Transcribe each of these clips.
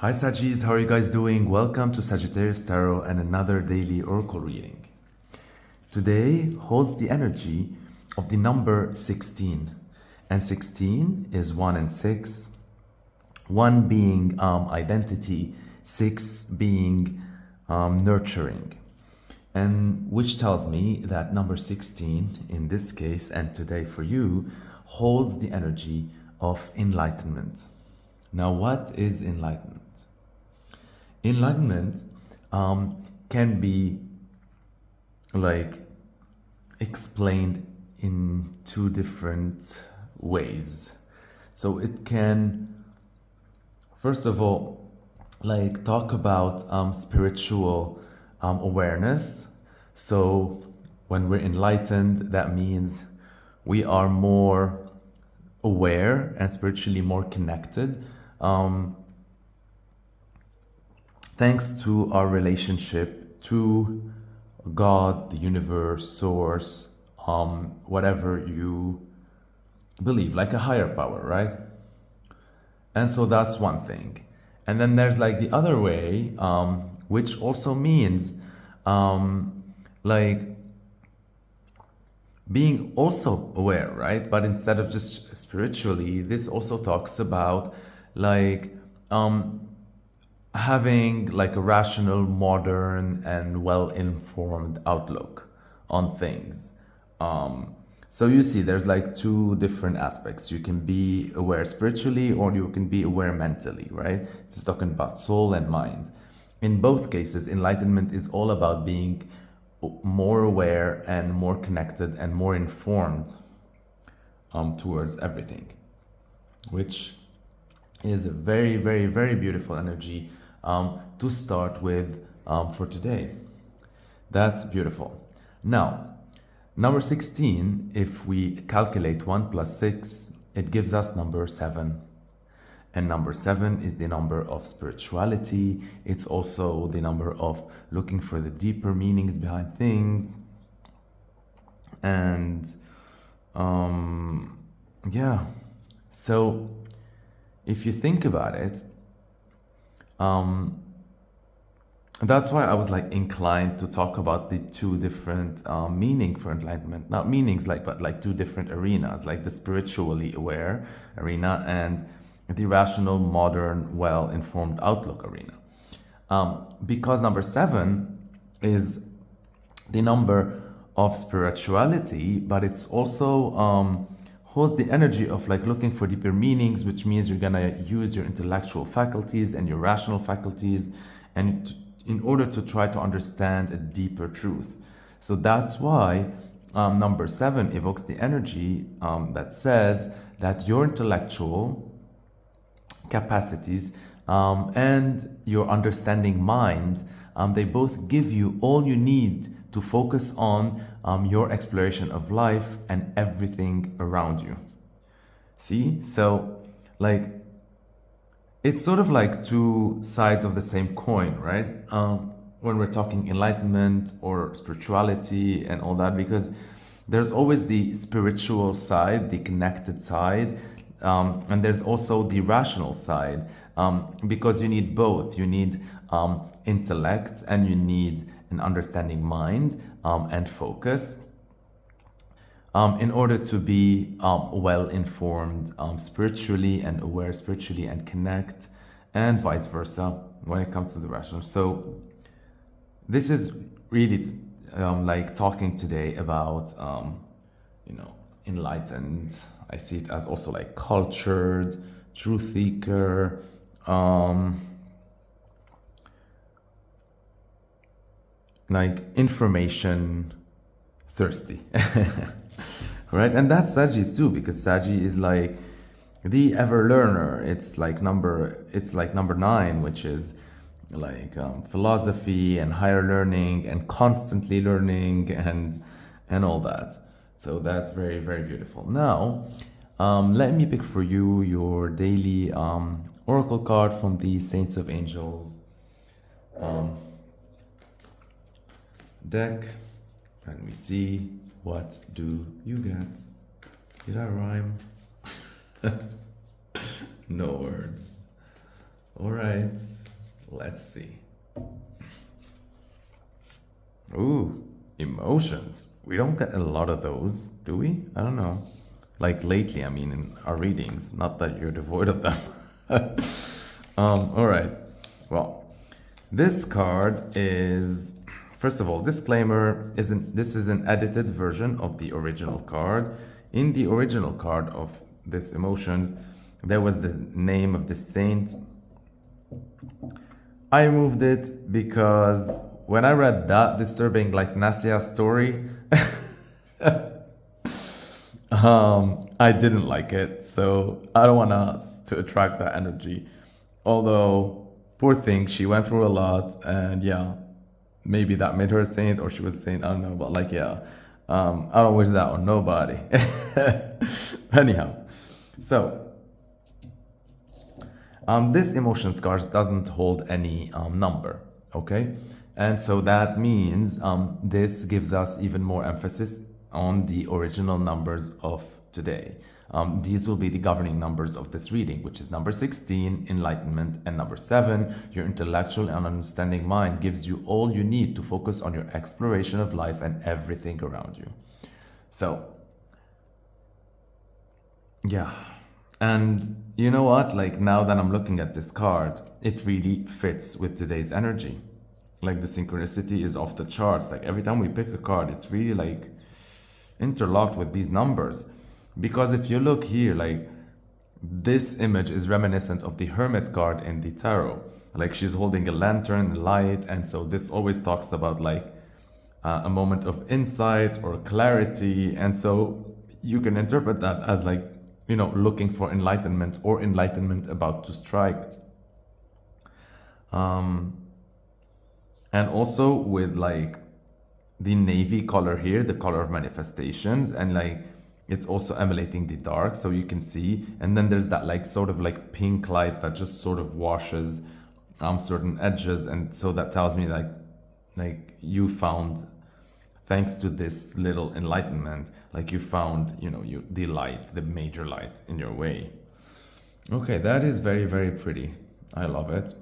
Hi Sagis, how are you guys doing? Welcome to Sagittarius Tarot and another daily oracle reading. Today holds the energy of the number 16. And 16 is 1 and 6. 1 being identity, 6 being nurturing. And which tells me that number 16 in this case and today for you holds the energy of enlightenment. Now, what is enlightenment? Enlightenment can be like explained in two different ways. So it can, first of all, like talk about spiritual awareness. So when we're enlightened, that means we are more aware and spiritually more connected. Thanks to our relationship to God, the universe, source, whatever you believe, like a higher power, right? And so that's one thing. And then there's like the other way, which also means like being also aware, right? But instead of just spiritually, this also talks about like having like a rational, modern, and well-informed outlook on things. So you see, there's like two different aspects. You can be aware spiritually or you can be aware mentally, right? It's talking about soul and mind. In both cases, enlightenment is all about being more aware and more connected and more informed towards everything, which is a very, very, very beautiful energy to start with for today. That's beautiful. Now, number 16, if we calculate 1 plus 6, it gives us number 7. And number 7 is the number of spirituality. It's also the number of looking for the deeper meanings behind things. And yeah, so if you think about it, that's why I was like inclined to talk about the two different meaning for enlightenment, not meanings like, but like two different arenas, like the spiritually aware arena and the rational, modern, well-informed outlook arena. Because number 7 is the number of spirituality, but it's also holds the energy of like looking for deeper meanings, which means you're gonna use your intellectual faculties and your rational faculties and in order to try to understand a deeper truth. So that's why number 7 evokes the energy that says that your intellectual capacities and your understanding mind, they both give you all you need to focus on your exploration of life and everything around you. See? So, like, it's sort of like two sides of the same coin, right? When we're talking enlightenment or spirituality and all that, because there's always the spiritual side, the connected side, and there's also the rational side, because you need both. You need intellect and you need an understanding mind and focus in order to be well-informed spiritually and aware spiritually and connect, and vice versa when it comes to the rational. So this is really like talking today about enlightened. I see it as also like cultured, truth seeker, like information thirsty. Right? And that's Saggy too, because Saggy is like the ever learner. It's like number 9, which is like philosophy and higher learning and constantly learning and all that. So that's very, very beautiful. Now, let me pick for you your daily oracle card from the Saints of Angels deck. And we see, what do you get? Did I rhyme? No words. All right, let's see. Ooh, emotions. We don't get a lot of those, do we? I don't know. Like lately, I mean, in our readings. Not that you're devoid of them. All right. Well, this card is, first of all, disclaimer, this is an edited version of the original card. In the original card of this emotions, there was the name of the saint. I removed it because when I read that disturbing, like Nasia story, I didn't like it. So I don't want us to attract that energy. Although, poor thing, she went through a lot, and yeah, maybe that made her a saint, or she was a saint. I don't know, but like, yeah, I don't wish that on nobody. Anyhow, so. This emotion scars doesn't hold any number, okay? And so that means this gives us even more emphasis on the original numbers of today. These will be the governing numbers of this reading, which is number 16, enlightenment, and number 7, your intellectual and understanding mind gives you all you need to focus on your exploration of life and everything around you. So, yeah. And you know what? Like now that I'm looking at this card, it really fits with today's energy. Like the synchronicity is off the charts. Like every time we pick a card, it's really like interlocked with these numbers. Because if you look here, like this image is reminiscent of the Hermit card in the tarot. Like she's holding a lantern, light, and so this always talks about like a moment of insight or clarity. And so you can interpret that as like, you know, looking for enlightenment or enlightenment about to strike. And also with like the navy color here, the color of manifestations, and like it's also emulating the dark, so you can see. And then there's that like sort of like pink light that just sort of washes certain edges, and so that tells me like you found, thanks to this little enlightenment, like you found, you know, the light, the major light in your way. Okay, that is very, very pretty. I love it.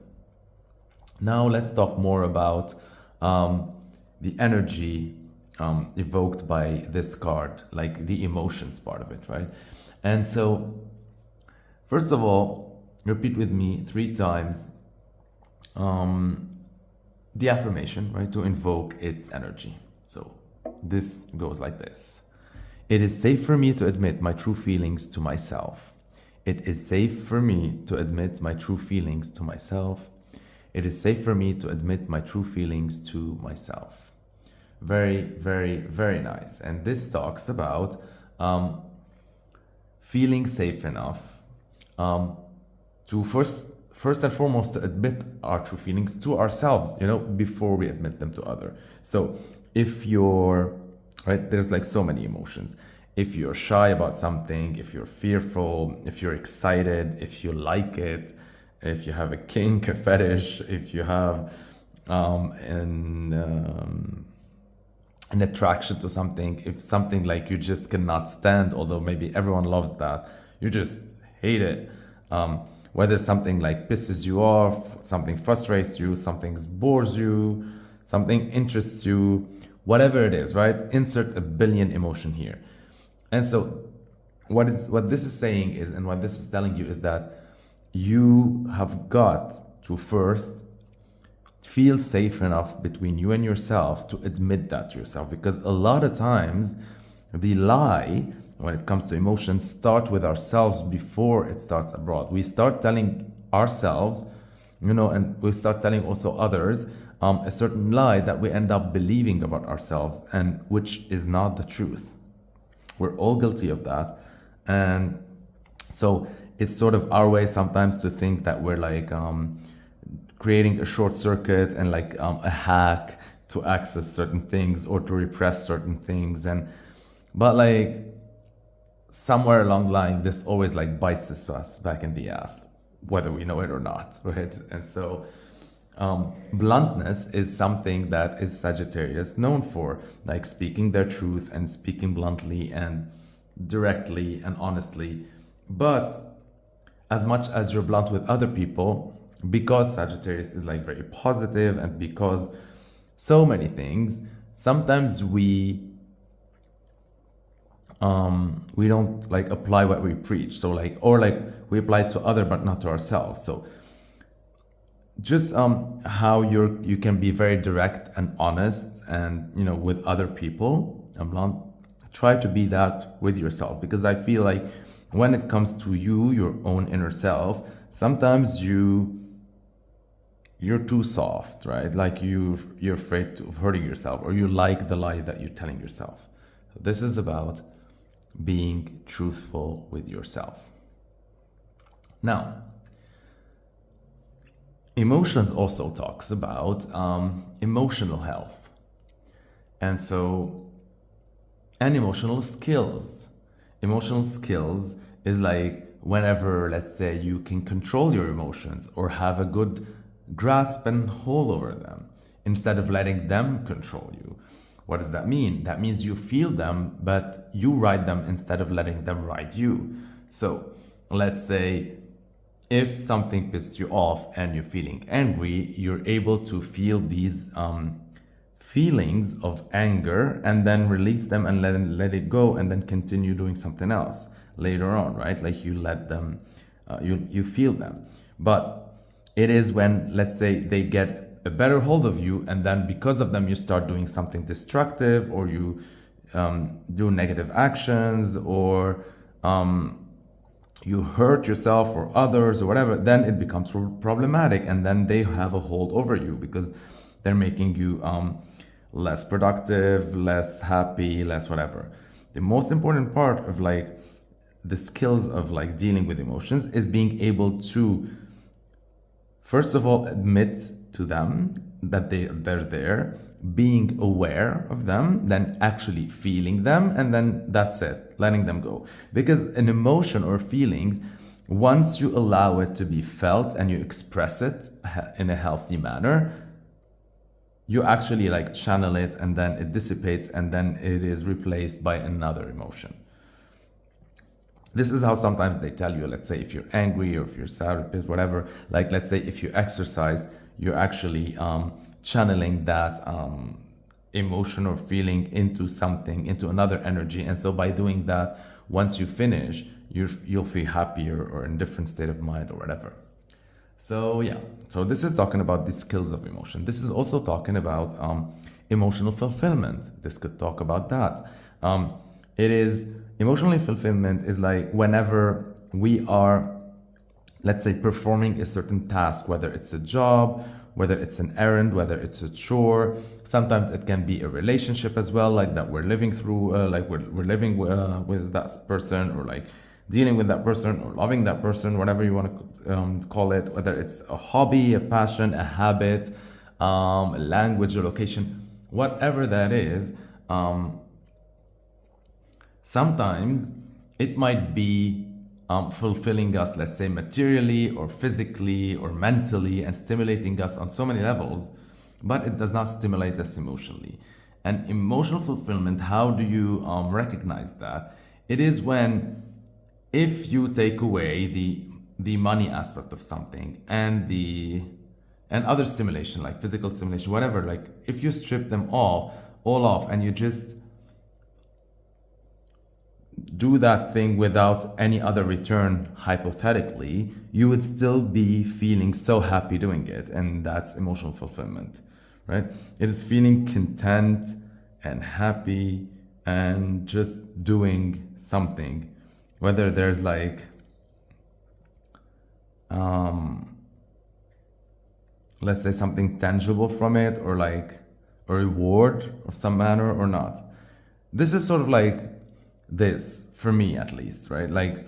Now let's talk more about the energy evoked by this card, like the emotions part of it, right? And so, first of all, repeat with me 3 times the affirmation, right, to invoke its energy. So this goes like this. It is safe for me to admit my true feelings to myself. It is safe for me to admit my true feelings to myself. It is safe for me to admit my true feelings to myself. Very, very, very nice. And this talks about feeling safe enough to first and foremost to admit our true feelings to ourselves, you know, before we admit them to others. So if you're, right, there's like so many emotions. If you're shy about something, if you're fearful, if you're excited, if you like it, if you have a kink, a fetish, if you have an attraction to something, if something like you just cannot stand, although maybe everyone loves that, you just hate it. Whether something like pisses you off, something frustrates you, something bores you, something interests you, whatever it is, right? Insert a billion emotion here. And so what this is saying is, and what this is telling you is that you have got to first feel safe enough between you and yourself to admit that to yourself. Because a lot of times the lie, when it comes to emotions, start with ourselves before it starts abroad. We start telling ourselves, you know, and we start telling also others a certain lie that we end up believing about ourselves, and which is not the truth. We're all guilty of that. And so it's sort of our way sometimes to think that we're like creating a short circuit and like a hack to access certain things or to repress certain things. But like somewhere along the line, this always like bites us back in the ass, whether we know it or not, right? And so bluntness is something that is Sagittarius known for, like speaking their truth and speaking bluntly and directly and honestly. But as much as you're blunt with other people, because Sagittarius is like very positive, and because so many things, sometimes we don't like apply what we preach. So like, or like we apply it to other but not to ourselves. So just how you can be very direct and honest, and you know, with other people. Try to be that with yourself, because I feel like when it comes to you, your own inner self, sometimes you're too soft, right? Like you're afraid of hurting yourself, or you like the lie that you're telling yourself. This is about being truthful with yourself. Now, emotions also talks about emotional health, and emotional skills. Emotional skills is like whenever, let's say, you can control your emotions or have a good grasp and hold over them instead of letting them control you. What does that mean? That means you feel them, but you ride them instead of letting them ride you. So let's say if something pissed you off and you're feeling angry, you're able to feel these feelings of anger and then release them and let it go, and then continue doing something else later on, right? Like you let them, you feel them. But it is when, let's say, they get a better hold of you, and then because of them you start doing something destructive, or you do negative actions, or you hurt yourself or others or whatever, then it becomes problematic, and then they have a hold over you because they're making you less productive, less happy, less whatever. The most important part of like the skills of like dealing with emotions is being able to, first of all, admit to them that they're there, being aware of them, then actually feeling them, and then that's it, letting them go. Because an emotion or feeling, once you allow it to be felt and you express it in a healthy manner, you actually like channel it, and then it dissipates, and then it is replaced by another emotion. This is how sometimes they tell you, let's say if you're angry or if you're sad or pissed, whatever, like let's say if you exercise, you're actually channeling that emotion or feeling into something, into another energy. And so by doing that, once you finish, you'll feel happier or in a different state of mind or whatever. So yeah, so this is talking about the skills of emotion. This is also talking about emotional fulfillment. This could talk about that. It is emotional fulfillment is like whenever we are, let's say, performing a certain task, whether it's a job, whether it's an errand, whether it's a chore. Sometimes it can be a relationship as well, like that we're living through, like we're living with that person, or like dealing with that person, or loving that person, whatever you want to call it, whether it's a hobby, a passion, a habit, a language, a location, whatever that is. Sometimes it might be fulfilling us, let's say materially or physically or mentally, and stimulating us on so many levels, but it does not stimulate us emotionally. And emotional fulfillment, how do you recognize that? It is when, if you take away the money aspect of something and other stimulation, like physical stimulation, whatever, like if you strip them all off and you just do that thing without any other return, hypothetically, you would still be feeling so happy doing it. And that's emotional fulfillment, right? It is feeling content and happy and just doing something, whether there's like, let's say something tangible from it, or like a reward of some manner or not. This is sort of like this, for me at least, right? Like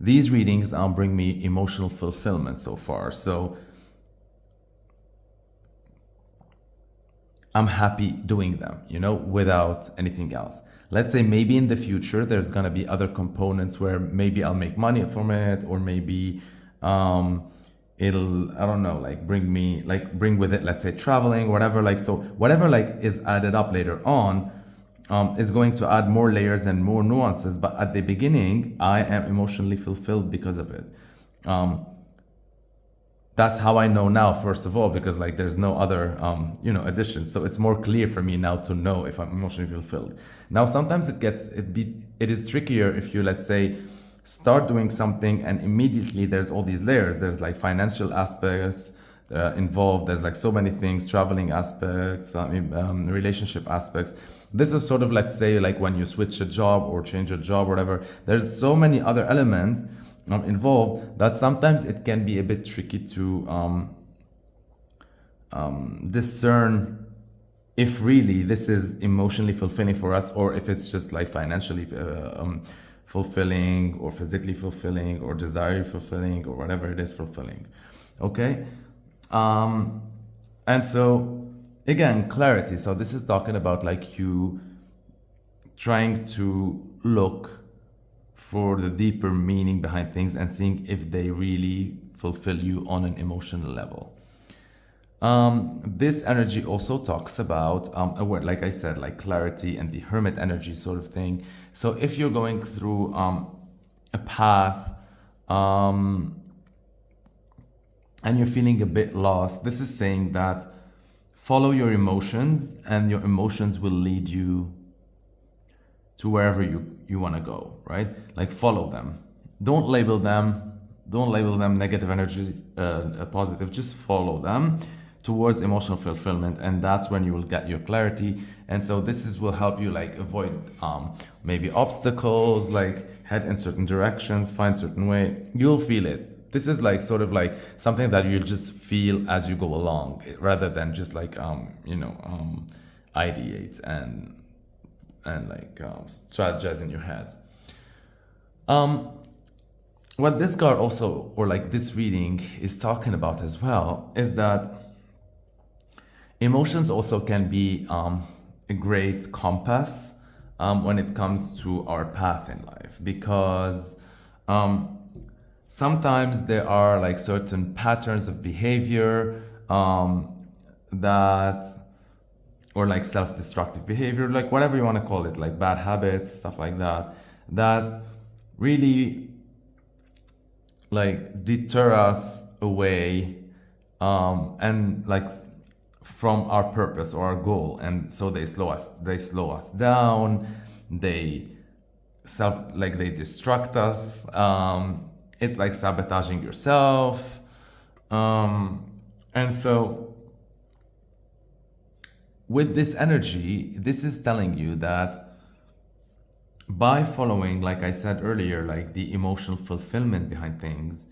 these readings bring me emotional fulfillment so far. So I'm happy doing them, you know, without anything else. Let's say maybe in the future, there's going to be other components where maybe I'll make money from it, or maybe it'll, I don't know, like bring with it, let's say traveling, whatever. Like, so whatever like is added up later on is going to add more layers and more nuances. But at the beginning, I am emotionally fulfilled because of it. that's how I know now, first of all, because like there's no other, additions. So it's more clear for me now to know if I'm emotionally fulfilled. Now, sometimes it is trickier if you, let's say, start doing something and immediately there's all these layers. There's like financial aspects involved. There's like so many things, traveling aspects, relationship aspects. This is sort of, let's say, like when you switch a job or change a job or whatever. There's so many other elements involved that sometimes it can be a bit tricky to discern if really this is emotionally fulfilling for us, or if it's just like financially fulfilling, or physically fulfilling, or desire fulfilling, or whatever it is fulfilling. Okay. And so again, clarity. So this is talking about like you trying to look for the deeper meaning behind things and seeing if they really fulfill you on an emotional level. This energy also talks about a word, like I said, like clarity and the hermit energy sort of thing. So if you're going through a path and you're feeling a bit lost, this is saying that follow your emotions, and your emotions will lead you to wherever you want to go, right? Like follow them. Don't label them. Don't label them negative energy, positive. Just follow them towards emotional fulfillment, and that's when you will get your clarity. And so will help you like avoid maybe obstacles, like head in certain directions, find certain way. You'll feel it. This is like sort of like something that you'll just feel as you go along, rather than just like ideate and like strategize in your head. What this card also, or like this reading is talking about as well, is that emotions also can be a great compass when it comes to our path in life, because sometimes there are like certain patterns of behavior that, or like self-destructive behavior, like whatever you want to call it, like bad habits, stuff like that, that really like deter us away and like from our purpose or our goal. And so they slow us down, they destruct us. It's like sabotaging yourself. And so with this energy, this is telling you that by following, like I said earlier, like the emotional fulfillment behind things,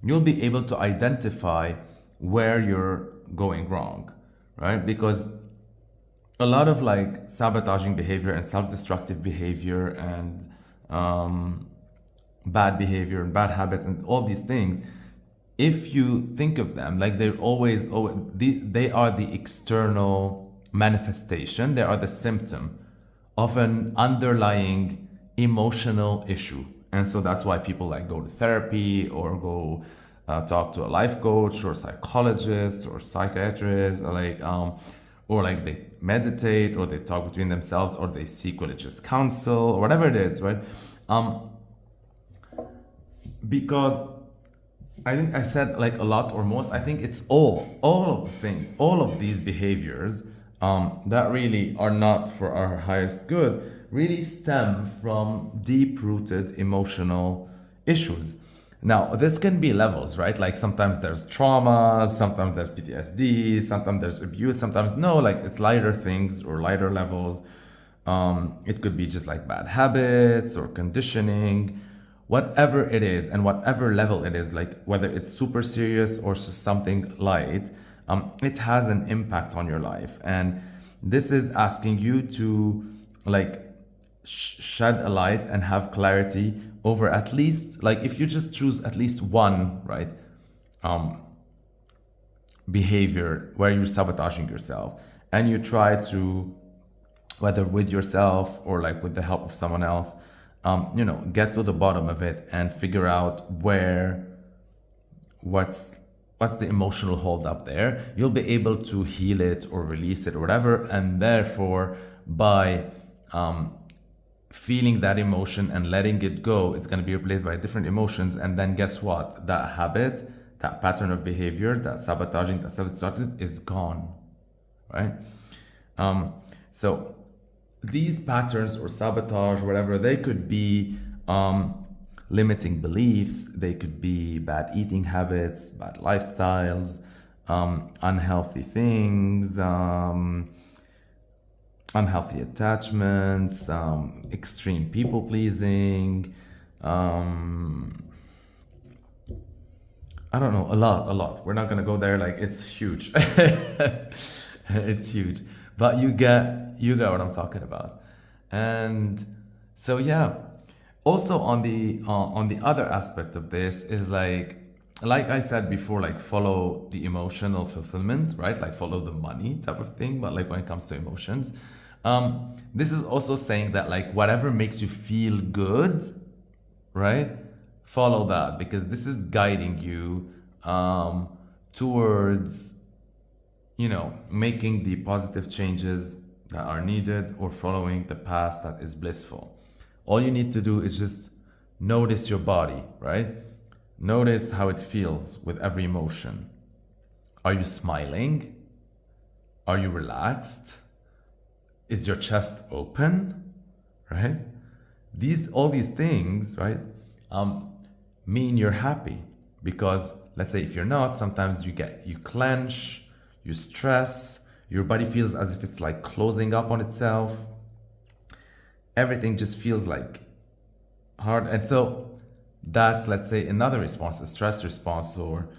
you'll be able to identify where you're going wrong, right? Because a lot of like sabotaging behavior and self-destructive behavior and bad behavior and bad habits and all these things, if you think of them, like they are the external manifestation, they are the symptom of an underlying emotional issue. And so that's why people like go to therapy or go talk to a life coach or psychologist or psychiatrist, or like they meditate, or they talk between themselves, or they seek religious counsel, or whatever it is, right? Because I think I said like a lot, or most, I think it's all of these behaviors that really are not for our highest good, really stem from deep-rooted emotional issues. Now, this can be levels, right? Like sometimes there's trauma, sometimes there's PTSD, sometimes there's abuse, sometimes no, like it's lighter things or lighter levels. It could be just like bad habits or conditioning, whatever it is, and whatever level it is, like whether it's super serious or just something light, it has an impact on your life. And this is asking you to like shed a light and have clarity over at least, like if you just choose at least one, right, behavior where you're sabotaging yourself, and you try to, whether with yourself or like with the help of someone else, get to the bottom of it and figure out what's the emotional hold up there, you'll be able to heal it or release it or whatever. And therefore, by feeling that emotion and letting it go, it's going to be replaced by different emotions. And then guess what? That habit, that pattern of behavior, that sabotaging, that self-destructive is gone, right? So these patterns or sabotage, whatever, they could be limiting beliefs, they could be bad eating habits, bad lifestyles, unhealthy things, unhealthy attachments, extreme people pleasing, I don't know, a lot. We're not gonna go there, like it's huge. It's huge. But you get what I'm talking about. And so yeah. Also on the other aspect of this is like I said before, like follow the emotional fulfillment, right? Like follow the money type of thing, but like when it comes to emotions. This is also saying that like whatever makes you feel good, right? Follow that, because this is guiding you towards, you know, making the positive changes that are needed or following the path that is blissful. All you need to do is just notice your body, right? Notice how it feels with every emotion. Are you smiling? Are you relaxed? Is your chest open? Right? All these things, right, mean you're happy. Because let's say if you're not, sometimes you clench, you stress, your body feels as if it's like closing up on itself. Everything just feels like hard. And so that's, let's say, another response, a stress response, or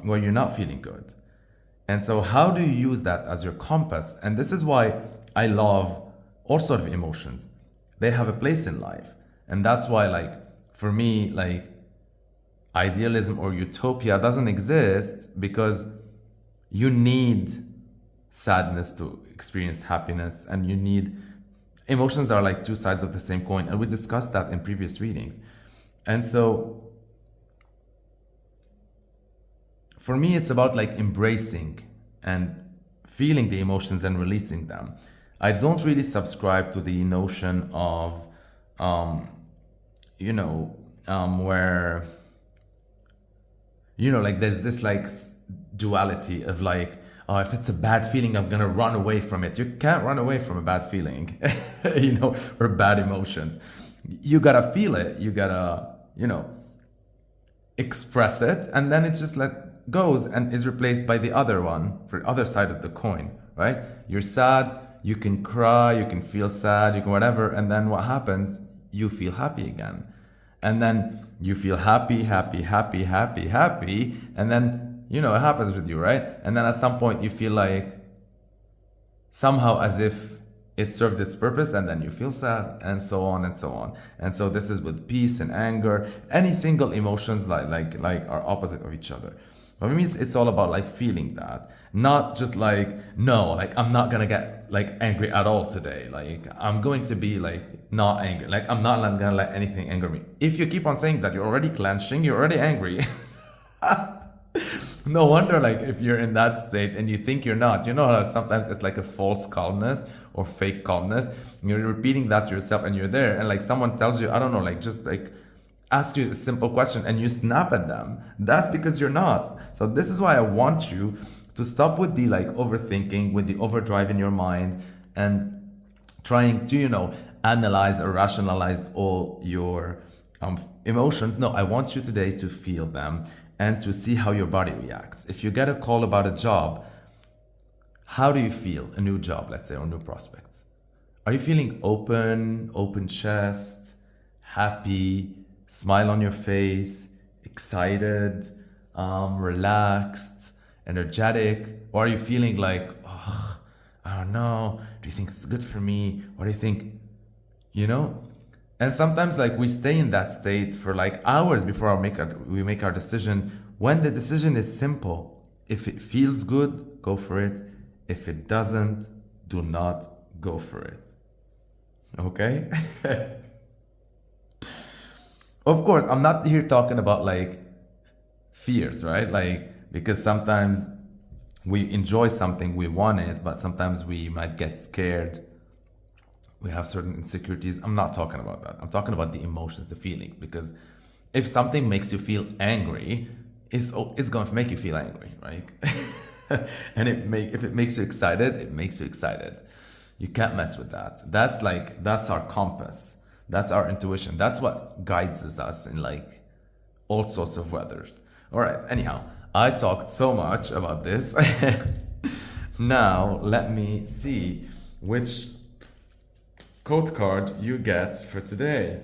where you're not feeling good. And so how do you use that as your compass? And this is why I love all sort of emotions. They have a place in life. And that's why, like, for me, like, idealism or utopia doesn't exist, because you need sadness to experience happiness, and you need emotions are like two sides of the same coin, and we discussed that in previous readings. And so for me, it's about like embracing and feeling the emotions and releasing them. I don't really subscribe to the notion of where, you know, like there's this like duality of like, oh, if it's a bad feeling, I'm gonna run away from it. You can't run away from a bad feeling, you know, or bad emotions. You gotta feel it. You gotta, you know, express it, and then it just goes and is replaced by the other one, for the other side of the coin, right? You're sad, you can cry, you can feel sad, you can whatever, and then what happens? You feel happy again. And then you feel happy, and then, you know, it happens with you, right? And then at some point you feel like somehow as if it served its purpose, and then you feel sad, and so on and so on. And so this is with peace and anger. Any single emotions like are opposite of each other. For me, it's all about like feeling that, not just like, no, like I'm not gonna get like angry at all today. Like I'm going to be like not angry. Like I'm not gonna let anything anger me. If you keep on saying that, you're already clenching, you're already angry. No wonder, like, if you're in that state and you think you're not, you know, sometimes it's like a false calmness or fake calmness. You're repeating that to yourself and you're there, and like someone tells you, I don't know, like just like ask you a simple question and you snap at them. That's because you're not. So this is why I want you to stop with the like overthinking, with the overdrive in your mind, and trying to, you know, analyze or rationalize all your emotions. No, I want you today to feel them and to see how your body reacts. If you get a call about a job, how do you feel? A new job, let's say, or new prospects. Are you feeling open chest, happy, smile on your face, excited, relaxed, energetic? Or are you feeling like, oh, I don't know, do you think it's good for me? Or do you think, you know? And sometimes like we stay in that state for like hours before we make our decision, when the decision is simple. If it feels good, go for it. If it doesn't, do not go for it. Okay? Of course, I'm not here talking about like fears, right? Like, because sometimes we enjoy something, we want it, but sometimes we might get scared. We have certain insecurities. I'm not talking about that. I'm talking about the emotions, the feelings. Because if something makes you feel angry, it's going to make you feel angry, right? And if it makes you excited, it makes you excited. You can't mess with that. That's our compass. That's our intuition. That's what guides us in like all sorts of weathers. All right. Anyhow, I talked so much about this. Now let me see which code card you get for today.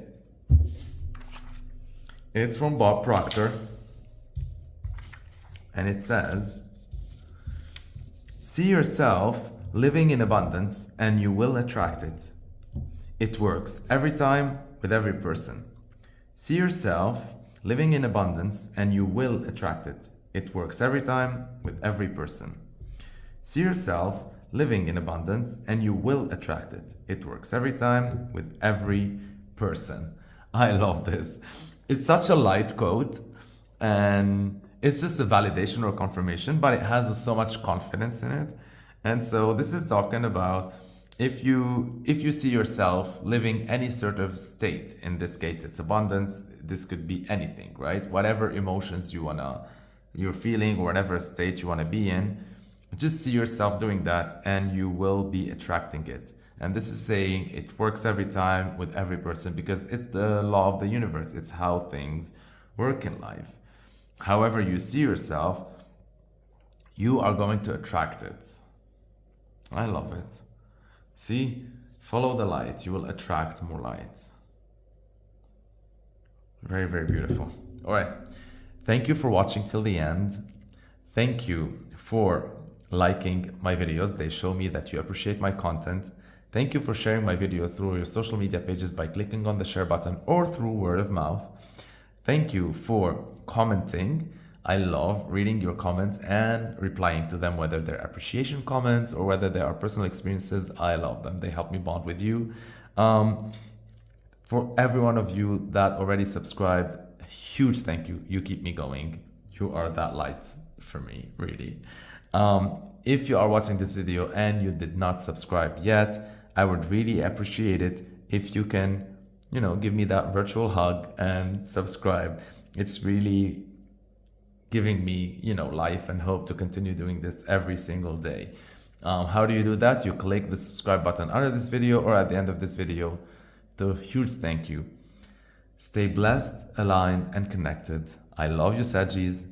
It's from Bob Proctor, and it says, see yourself living in abundance and you will attract it. It works every time with every person. See yourself living in abundance and you will attract it. It works every time with every person. See yourself living in abundance and you will attract it. It works every time with every person. I love this. It's such a light quote, and it's just a validation or confirmation, but it has so much confidence in it. And so this is talking about if you see yourself living any sort of state, in this case it's abundance, this could be anything, right? Whatever emotions you're feeling, or whatever state you want to be in, just see yourself doing that and you will be attracting it. And this is saying it works every time with every person, because it's the law of the universe. It's how things work in life. However you see yourself, you are going to attract it. I love it. See, follow the light, you will attract more light. Very, very beautiful. All right. Thank you for watching till the end. Thank you for liking my videos. They show me that you appreciate my content. Thank you for sharing my videos through your social media pages by clicking on the share button or through word of mouth. Thank you for commenting. I love reading your comments and replying to them, whether they're appreciation comments or whether they are personal experiences. I love them. They help me bond with you. For every one of you that already subscribed, a huge thank you. You keep me going. You are that light for me, really. If you are watching this video and you did not subscribe yet, I would really appreciate it if you can, give me that virtual hug and subscribe. It's really giving me, life and hope to continue doing this every single day. How do you do that? You click the subscribe button under this video or at the end of this video. The huge thank you. Stay blessed, aligned, and connected. I love you, Saggies.